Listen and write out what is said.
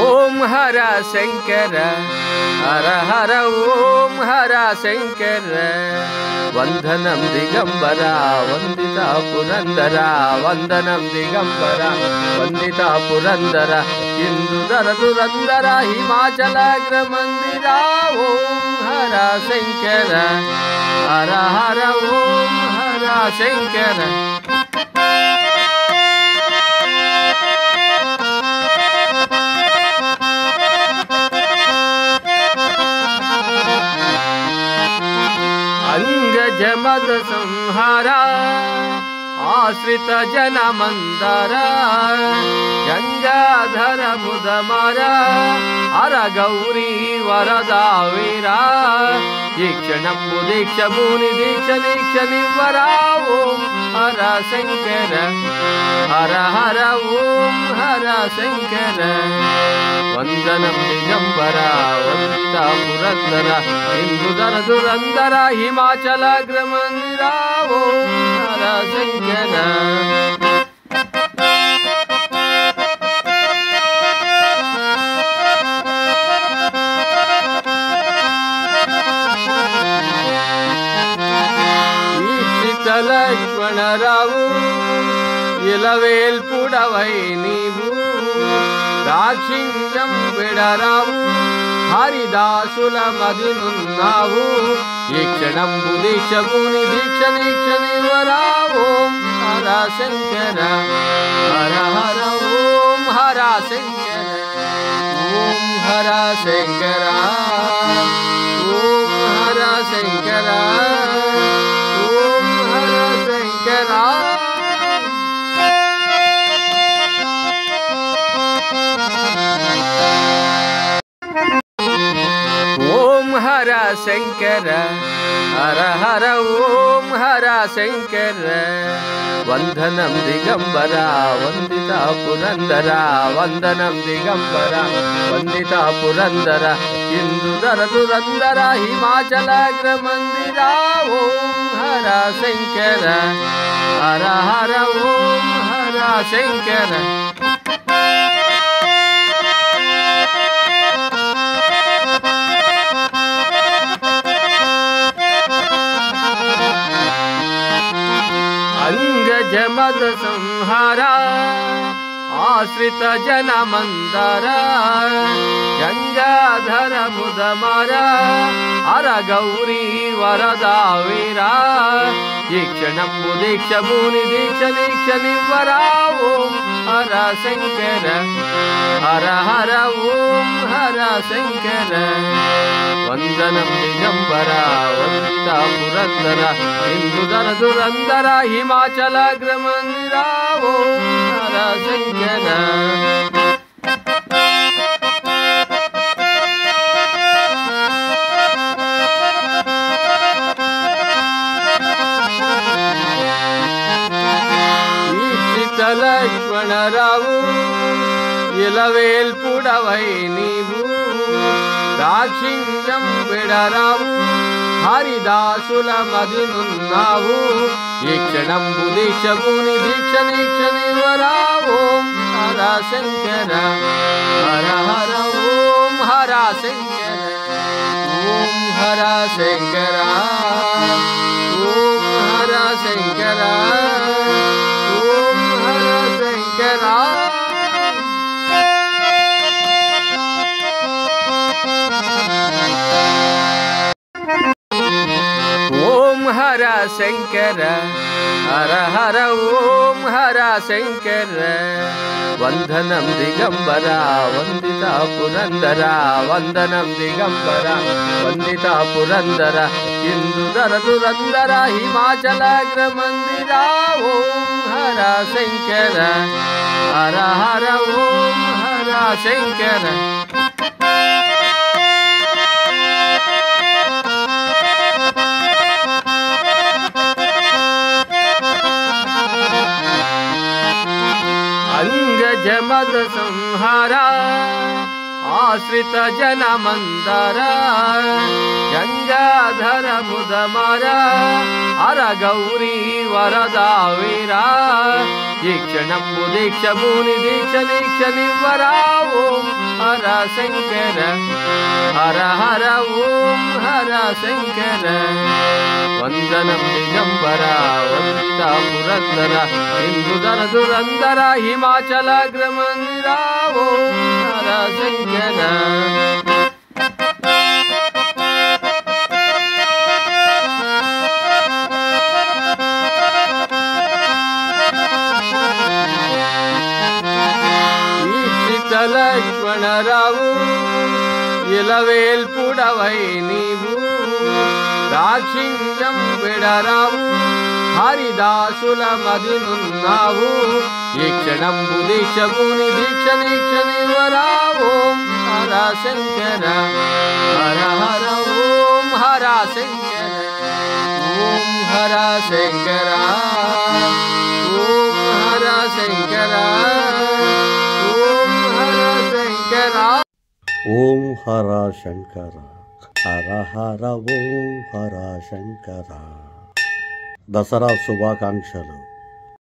ಓಂ ಹರ ಶಂಕರ ಹರ ಹರ ಓಂ ಹರ ಶಂಕರ ವಂದನಂ ದಿಗಂಬರ ವಂದಿತ ಪುರಂದರ ವಂದನಂ ದಿಗಂಬರ ವಂದಿತ ಪುರಂದರ ಇಂದು ದುರಂದರ ಹಿಮಾಚಲಾಗ್ರ ಮಂದಿರ ಓಂ ಹರ ಶಂಕರ ಹರ ಹರ ಓಂ ಹರ ಶಂಕರ अंगजमद संहार आश्रित जन मंदर गंगाधर मुदमर अर गौरी वरदा वीरा दीक्षणंबु दीक्ष मुनि दीक्ष दीक्ष निवरा ओम हर शंकर हर हर ओम हर शंकर वंदनम दिगंबर वंदित पुरंदर इंदु दुरंदर हिमाचलाग्र मंदिर ओम हर शंकर लक्ष्मण रावु इलवेल्पुडवै नीवु दाक्षिण्यं विडरावु हरिदासुल मदिनुन्नावु दीक्षणंबु दीक्ष मुनि दीक्ष दीक्ष निवरा ओम हर शंकर हर हर ओम हर शंकर ओम हर शंकर ओम हर शंकर ओम हर शंकर हर हर ओम हर शंकर वंदनम दिगंबर वंदित पुरंदर वंदनम दिगंबर वंदित पुरंदर इंदु दुरंदर हिमाचलाग्र मंदिर ओम हर शंकर हर हर ओम हर शंकर अंगजमद संहार आश्रित जन मंदर गंगाधर मुदमर अर गौरी वरदा वीरा दीक्षणंबु दीक्ष मुनि दीक्ष दीक्ष निवरा ओम हर शंकर हर हर ओम हर शंकर वंदनम दिगंबर वंदित पुरंदर इंदु दुरंदर हिमाचलाग्र मंदिर ओम हर शंकर लक्ष्मण रावु इलवेल्पुडवै नीवु दाक्षिण्यं विडरावु हरिदासुल मदिनुन्नावु दीक्षणंबु दीक्ष मुनि दीक्ष दीक्ष निवरा ओम हर शंकर हर हर ओम हर शंकर ओम हर शंकर ओम हर शंकर ओम हर शंकर हर हर ओम हर शंकर वंदनम दिगंबर वंदित पुरंदर वंदनम दिगंबर वंदित पुरंदर इंदु दुरंदर हिमाचलाग्र मंदिर ओम हर शंकर हर हर ओम हर शंकर अंगजमद संहार ಆಶ್ರಿತ ಜನ ಮಂದರ ಗಂಗಾಧರ ಮುದಮರ ಹರ ಗೌರಿ ವರದ ವೀರ ದೀಕ್ಷಣಂಬು ದೀಕ್ಷ ಭೂನಿ ದೀಕ್ಷ ದೀಕ್ಷ ನಿವರ ಓಂ ಹರ ಶಂಕರ ಹರ ಹರ ಓಂ ಹರ ಶಂಕರ ವಂದನಂ ದಿಗಂಬರ ವಂದಿತ ಪುರಂದರ ಹಿಂದುಧರ ದುರಂದರ ಹಿಮಾಚಲ ಅಗ್ರಮಂದಿರ ಓಂ ಹರ ಶಂಕರ లక్ష్మణరావు ఇలవేల్పుడవై నీవు దాక్షిణ్యం విడరావు హరిదాసుల మదినున్నావు ఈ క్షణంబు దీక్ష భూని దీక్ష దీక్ష నివరావు ఓం హర శంకర హర హర ఓం హర శంకర ఓం హర శంకర ఓం హర శంకర ఓం హర శంకర హర హర ఓం హర శంకర. దసరా శుభాకాంక్షలు.